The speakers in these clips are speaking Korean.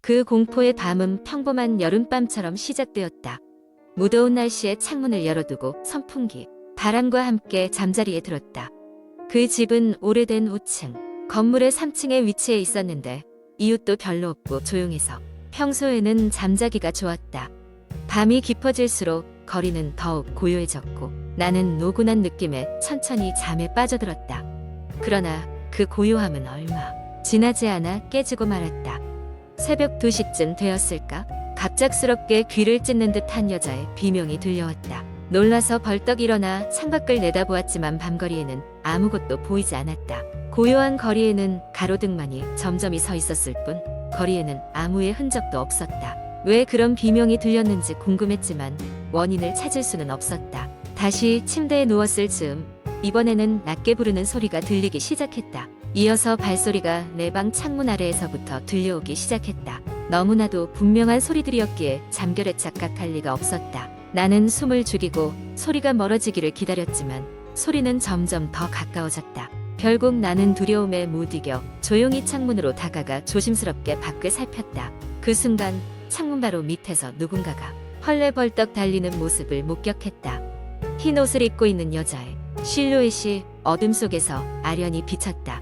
그 공포의 밤은 평범한 여름밤처럼 시작되었다. 무더운 날씨에 창문을 열어두고 선풍기, 바람과 함께 잠자리에 들었다. 그 집은 오래된 우층, 건물의 3층에 위치해 있었는데 이웃도 별로 없고 조용해서 평소에는 잠자기가 좋았다. 밤이 깊어질수록 거리는 더욱 고요해졌고 나는 노곤한 느낌에 천천히 잠에 빠져들었다. 그러나 그 고요함은 얼마 지나지 않아 깨지고 말았다. 새벽 2시쯤 되었을까? 갑작스럽게 귀를 찢는 듯한 여자의 비명이 들려왔다. 놀라서 벌떡 일어나 창밖을 내다보았지만 밤거리에는 아무것도 보이지 않았다. 고요한 거리에는 가로등만이 점점이 서 있었을 뿐 거리에는 아무의 흔적도 없었다. 왜 그런 비명이 들렸는지 궁금했지만 원인을 찾을 수는 없었다. 다시 침대에 누웠을 즈음 이번에는 낮게 부르는 소리가 들리기 시작했다. 이어서 발소리가 내 방 창문 아래에서부터 들려오기 시작했다. 너무나도 분명한 소리들이었기에 잠결에 착각할 리가 없었다. 나는 숨을 죽이고 소리가 멀어지기를 기다렸지만 소리는 점점 더 가까워졌다. 결국 나는 두려움에 못 이겨 조용히 창문으로 다가가 조심스럽게 밖을 살폈다. 그 순간 창문 바로 밑에서 누군가가 헐레벌떡 달리는 모습을 목격했다. 흰 옷을 입고 있는 여자의 실루엣이 어둠 속에서 아련히 비쳤다.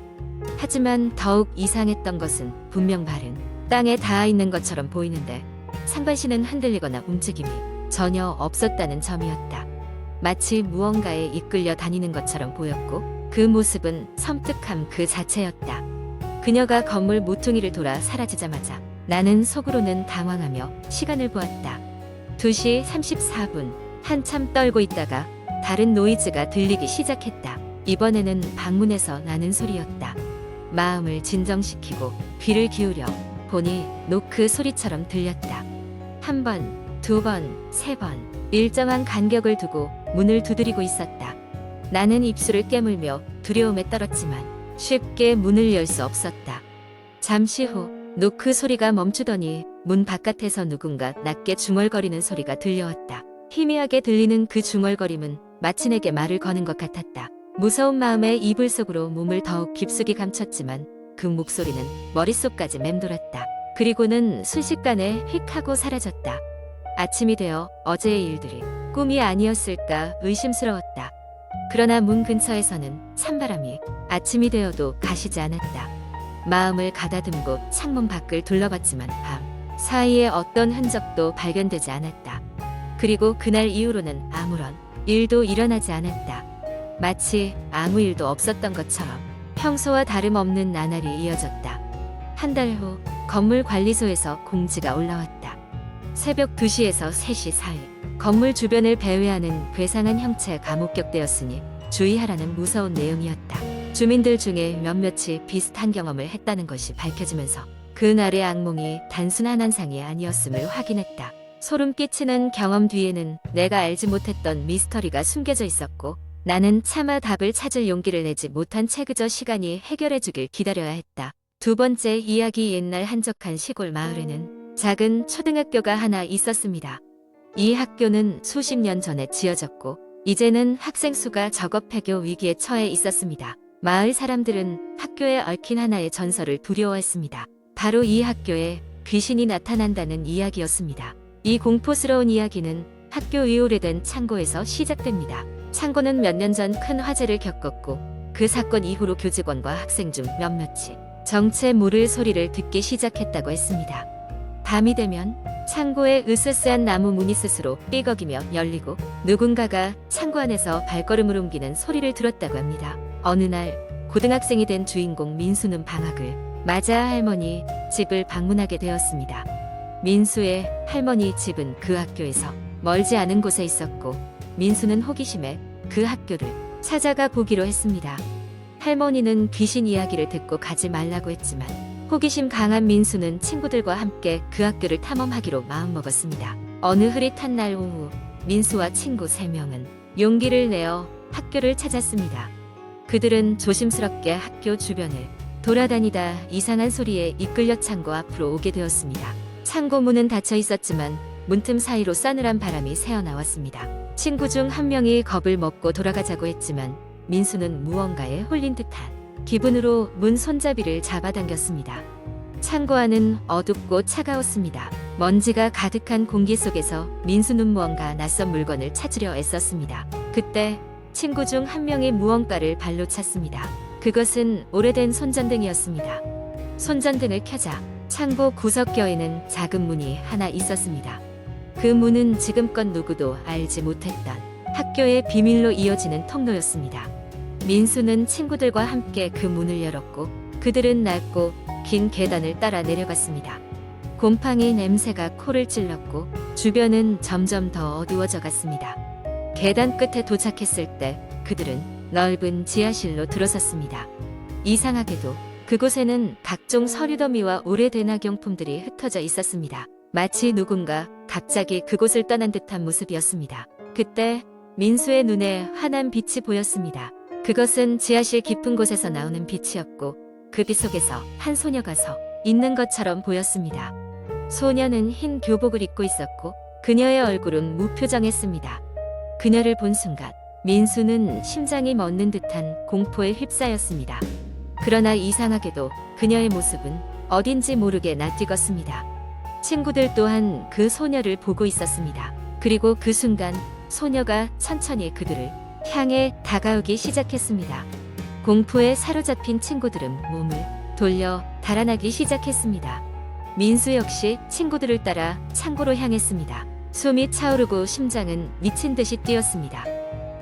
하지만 더욱 이상했던 것은 분명 발은 땅에 닿아 있는 것처럼 보이는데 상반신은 흔들리거나 움직임이 전혀 없었다는 점이었다. 마치 무언가에 이끌려 다니는 것처럼 보였고 그 모습은 섬뜩함 그 자체였다. 그녀가 건물 모퉁이를 돌아 사라지자마자 나는 속으로는 당황하며 시간을 보았다. 2시 34분. 한참 떨고 있다가 다른 노이즈가 들리기 시작했다. 이번에는 방문에서 나는 소리였다. 마음을 진정시키고 귀를 기울여 보니 노크 소리처럼 들렸다. 1번, 2번, 3번 일정한 간격을 두고 문을 두드리고 있었다. 나는 입술을 깨물며 두려움에 떨었지만 쉽게 문을 열 수 없었다. 잠시 후 노크 소리가 멈추더니 문 바깥에서 누군가 낮게 중얼거리는 소리가 들려왔다. 희미하게 들리는 그 중얼거림은 마치 내게 말을 거는 것 같았다. 무서운 마음에 이불 속으로 몸을 더욱 깊숙이 감췄지만 그 목소리는 머릿속까지 맴돌았다. 그리고는 순식간에 휙 하고 사라졌다. 아침이 되어 어제의 일들이 꿈이 아니었을까 의심스러웠다. 그러나 문 근처에서는 찬바람이 아침이 되어도 가시지 않았다. 마음을 가다듬고 창문 밖을 둘러봤지만 밤 사이에 어떤 흔적도 발견되지 않았다. 그리고 그날 이후로는 아무런 일도 일어나지 않았다. 마치 아무 일도 없었던 것처럼 평소와 다름없는 나날이 이어졌다. 한 달 후 건물 관리소에서 공지가 올라왔다. 새벽 2시에서 3시 사이 건물 주변을 배회하는 괴상한 형체가 목격되었으니 주의하라는 무서운 내용이었다. 주민들 중에 몇몇이 비슷한 경험을 했다는 것이 밝혀지면서 그날의 악몽이 단순한 환상이 아니었음을 확인했다. 소름 끼치는 경험 뒤에는 내가 알지 못했던 미스터리가 숨겨져 있었고 나는 차마 답을 찾을 용기를 내지 못한 채 그저 시간이 해결해주길 기다려야 했다. 두 번째 이야기. 옛날 한적한 시골 마을에는 작은 초등학교가 하나 있었습니다. 이 학교는 수십 년 전에 지어졌고 이제는 학생 수가 적어 폐교 위기에 처해 있었습니다. 마을 사람들은 학교에 얽힌 하나의 전설을 두려워했습니다. 바로 이 학교에 귀신이 나타난다는 이야기였습니다. 이 공포스러운 이야기는 학교 위 오래된 창고에서 시작됩니다. 창고는 몇 년 전 큰 화재를 겪었고 그 사건 이후로 교직원과 학생 중 몇몇이 정체 모를 소리를 듣기 시작했다고 했습니다. 밤이 되면 창고의 으스스한 나무 문이 스스로 삐걱이며 열리고 누군가가 창고 안에서 발걸음을 옮기는 소리를 들었다고 합니다. 어느 날 고등학생이 된 주인공 민수는 방학을 맞아 할머니 집을 방문하게 되었습니다. 민수의 할머니 집은 그 학교에서 멀지 않은 곳에 있었고 민수는 호기심에 그 학교를 찾아가 보기로 했습니다. 할머니는 귀신 이야기를 듣고 가지 말라고 했지만 호기심 강한 민수는 친구들과 함께 그 학교를 탐험하기로 마음먹었습니다. 어느 흐릿한 날 오후 민수와 친구 3명은 용기를 내어 학교를 찾았습니다. 그들은 조심스럽게 학교 주변을 돌아다니다 이상한 소리에 이끌려 창고 앞으로 오게 되었습니다. 창고 문은 닫혀 있었지만 문틈 사이로 싸늘한 바람이 새어나왔습니다. 친구 중 한 명이 겁을 먹고 돌아가자고 했지만 민수는 무언가에 홀린 듯한 기분으로 문 손잡이를 잡아당겼습니다. 창고 안은 어둡고 차가웠습니다. 먼지가 가득한 공기 속에서 민수는 무언가 낯선 물건을 찾으려 애썼습니다. 그때 친구 중 한 명이 무언가를 발로 찼습니다. 그것은 오래된 손전등이었습니다. 손전등을 켜자 창고 구석겨에는 작은 문이 하나 있었습니다. 그 문은 지금껏 누구도 알지 못했던 학교의 비밀로 이어지는 통로였습니다. 민수는 친구들과 함께 그 문을 열었고 그들은 낮고 긴 계단을 따라 내려갔습니다. 곰팡이 냄새가 코를 찔렀고 주변은 점점 더 어두워져 갔습니다. 계단 끝에 도착했을 때 그들은 넓은 지하실로 들어섰습니다. 이상하게도 그곳에는 각종 서류 더미와 오래된 학용품들이 흩어져 있었습니다. 마치 누군가 갑자기 그곳을 떠난 듯한 모습이었습니다. 그때 민수의 눈에 환한 빛이 보였습니다. 그것은 지하실 깊은 곳에서 나오는 빛이었고 그 빛 속에서 한 소녀가 서 있는 것처럼 보였습니다. 소녀는 흰 교복을 입고 있었고 그녀의 얼굴은 무표정했습니다. 그녀를 본 순간 민수는 심장이 멎는 듯한 공포에 휩싸였습니다. 그러나 이상하게도 그녀의 모습은 어딘지 모르게 낯익었습니다. 친구들 또한 그 소녀를 보고 있었습니다. 그리고 그 순간 소녀가 천천히 그들을 향해 다가오기 시작했습니다. 공포에 사로잡힌 친구들은 몸을 돌려 달아나기 시작했습니다. 민수 역시 친구들을 따라 창고로 향했습니다. 숨이 차오르고 심장은 미친 듯이 뛰었습니다.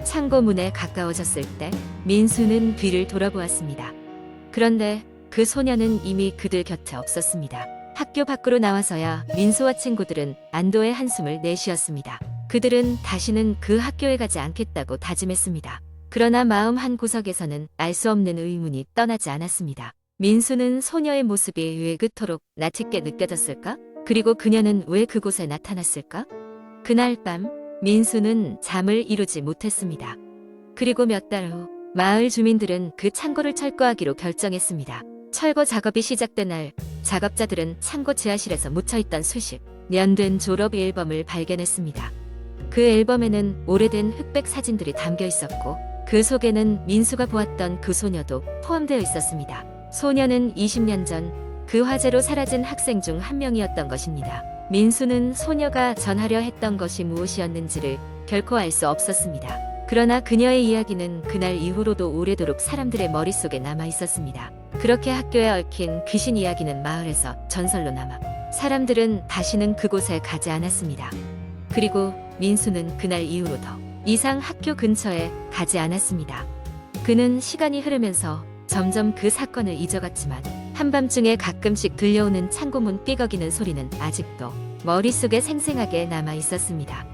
창고 문에 가까워졌을 때 민수는 뒤를 돌아보았습니다. 그런데 그 소녀는 이미 그들 곁에 없었습니다. 학교 밖으로 나와서야 민수와 친구들은 안도의 한숨을 내쉬었습니다. 그들은 다시는 그 학교에 가지 않겠다고 다짐했습니다. 그러나 마음 한 구석에서는 알 수 없는 의문이 떠나지 않았습니다. 민수는 소녀의 모습이 왜 그토록 낯익게 느껴졌을까? 그리고 그녀는 왜 그곳에 나타났을까? 그날 밤 민수는 잠을 이루지 못했습니다. 그리고 몇 달 후 마을 주민들은 그 창고를 철거하기로 결정했습니다. 철거 작업이 시작된 날 작업자들은 창고 지하실에서 묻혀있던 수십 년 된 졸업 앨범을 발견했습니다. 그 앨범에는 오래된 흑백 사진들이 담겨 있었고 그 속에는 민수가 보았던 그 소녀도 포함되어 있었습니다. 소녀는 20년 전 그 화재로 사라진 학생 중 한 명이었던 것입니다. 민수는 소녀가 전하려 했던 것이 무엇이었는지를 결코 알 수 없었습니다. 그러나 그녀의 이야기는 그날 이후로도 오래도록 사람들의 머릿속에 남아 있었습니다. 그렇게 학교에 얽힌 귀신 이야기는 마을에서 전설로 남아 사람들은 다시는 그곳에 가지 않았습니다. 그리고 민수는 그날 이후로 더 이상 학교 근처에 가지 않았습니다. 그는 시간이 흐르면서 점점 그 사건을 잊어갔지만 한밤중에 가끔씩 들려오는 창고문 삐걱이는 소리는 아직도 머릿속에 생생하게 남아 있었습니다.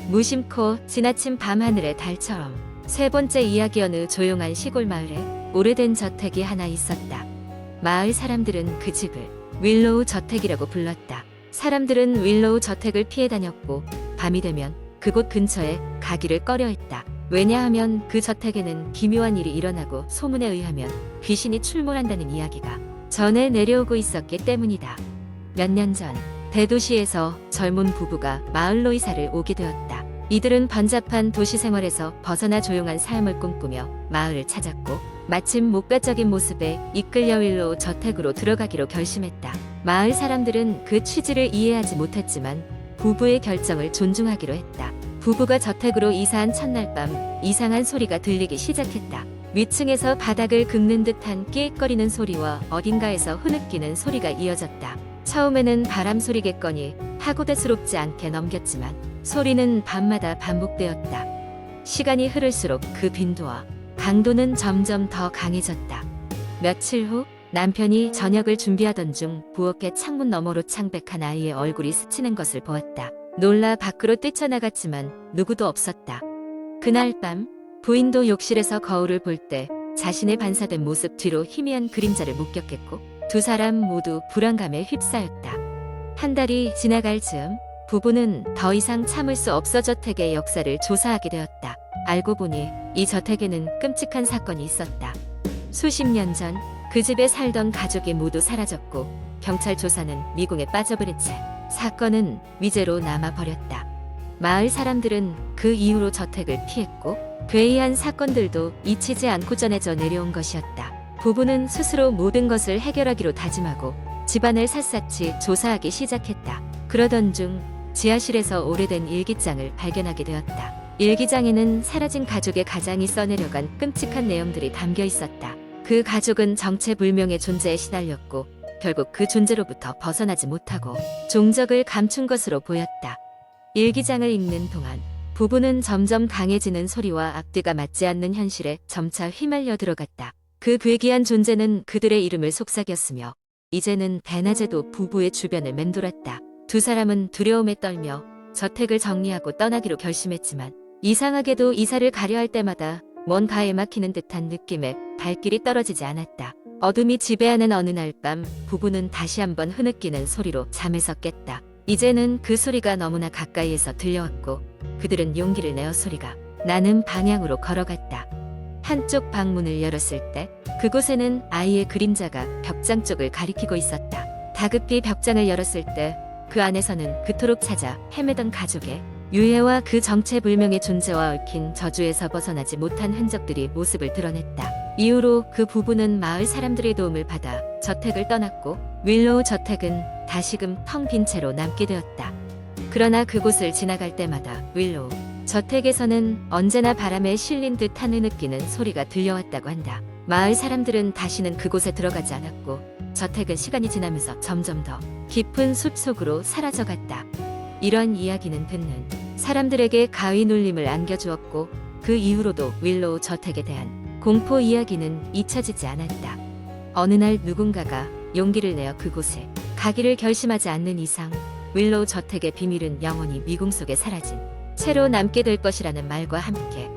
무심코 지나친 밤하늘의 달처럼 세 번째 이야기. 어느 조용한 시골 마을에 오래된 저택이 하나 있었다. 마을 사람들은 그 집을 윌로우 저택이라고 불렀다. 사람들은 윌로우 저택을 피해 다녔고 밤이 되면 그곳 근처에 가기를 꺼려했다. 왜냐하면 그 저택에는 기묘한 일이 일어나고 소문에 의하면 귀신이 출몰한다는 이야기가 전해 내려오고 있었기 때문이다. 몇 년 전 대도시에서 젊은 부부가 마을로 이사를 오게 되었다. 이들은 번잡한 도시 생활에서 벗어나 조용한 삶을 꿈꾸며 마을을 찾았고 마침 목가적인 모습에 이끌려 윌로우 저택으로 들어가기로 결심했다. 마을 사람들은 그 취지를 이해하지 못했지만 부부의 결정을 존중하기로 했다. 부부가 저택으로 이사한 첫날 밤 이상한 소리가 들리기 시작했다. 위층에서 바닥을 긁는 듯한 끼익거리는 소리와 어딘가에서 흐느끼는 소리가 이어졌다. 처음에는 바람 소리겠거니 하고 대수롭지 않게 넘겼지만 소리는 밤마다 반복되었다. 시간이 흐를수록 그 빈도와 강도는 점점 더 강해졌다. 며칠 후 남편이 저녁을 준비하던 중 부엌의 창문 너머로 창백한 아이의 얼굴이 스치는 것을 보았다. 놀라 밖으로 뛰쳐나갔지만 누구도 없었다. 그날 밤 부인도 욕실에서 거울을 볼 때 자신의 반사된 모습 뒤로 희미한 그림자를 목격했고 두 사람 모두 불안감에 휩싸였다. 한 달이 지나갈 즈음 부부는 더 이상 참을 수 없어 저택의 역사를 조사하게 되었다. 알고 보니 이 저택에는 끔찍한 사건이 있었다. 수십 년 전 그 집에 살던 가족이 모두 사라졌고 경찰 조사는 미궁에 빠져버린 채 사건은 미제로 남아버렸다. 마을 사람들은 그 이후로 저택을 피했고 괴이한 사건들도 잊히지 않고 전해져 내려온 것이었다. 부부는 스스로 모든 것을 해결하기로 다짐하고 집안을 샅샅이 조사하기 시작했다. 그러던 중 지하실에서 오래된 일기장을 발견하게 되었다. 일기장에는 사라진 가족의 가장이 써내려간 끔찍한 내용들이 담겨 있었다. 그 가족은 정체불명의 존재에 시달렸고 결국 그 존재로부터 벗어나지 못하고 종적을 감춘 것으로 보였다. 일기장을 읽는 동안 부부는 점점 강해지는 소리와 앞뒤가 맞지 않는 현실에 점차 휘말려 들어갔다. 그 괴기한 존재는 그들의 이름을 속삭였으며 이제는 대낮에도 부부의 주변을 맴돌았다. 두 사람은 두려움에 떨며 저택을 정리하고 떠나기로 결심했지만 이상하게도 이사를 가려 할 때마다 뭔가에 막히는 듯한 느낌에 발길이 떨어지지 않았다. 어둠이 지배하는 어느 날 밤 부부는 다시 한번 흐느끼는 소리로 잠에서 깼다. 이제는 그 소리가 너무나 가까이에서 들려왔고 그들은 용기를 내어 소리가 나는 방향으로 걸어갔다. 한쪽 방문을 열었을 때 그곳에는 아이의 그림자가 벽장 쪽을 가리키고 있었다. 다급히 벽장을 열었을 때 그 안에서는 그토록 찾아 헤매던 가족의 유해와 그 정체불명의 존재와 얽힌 저주에서 벗어나지 못한 흔적들이 모습을 드러냈다. 이후로 그 부부는 마을 사람들의 도움을 받아 저택을 떠났고 윌로우 저택은 다시금 텅 빈 채로 남게 되었다. 그러나 그곳을 지나갈 때마다 윌로우 저택에서는 언제나 바람에 실린 듯한 흐느끼는 소리가 들려왔다고 한다. 마을 사람들은 다시는 그곳에 들어가지 않았고 저택은 시간이 지나면서 점점 더 깊은 숲속으로 사라져갔다. 이런 이야기는 듣는 사람들에게 가위 눌림을 안겨주었고 그 이후로도 윌로우 저택에 대한 공포 이야기는 잊혀지지 않았다. 어느 날 누군가가 용기를 내어 그곳에 가기를 결심하지 않는 이상 윌로우 저택의 비밀은 영원히 미궁 속에 사라진 채로 남게 될 것이라는 말과 함께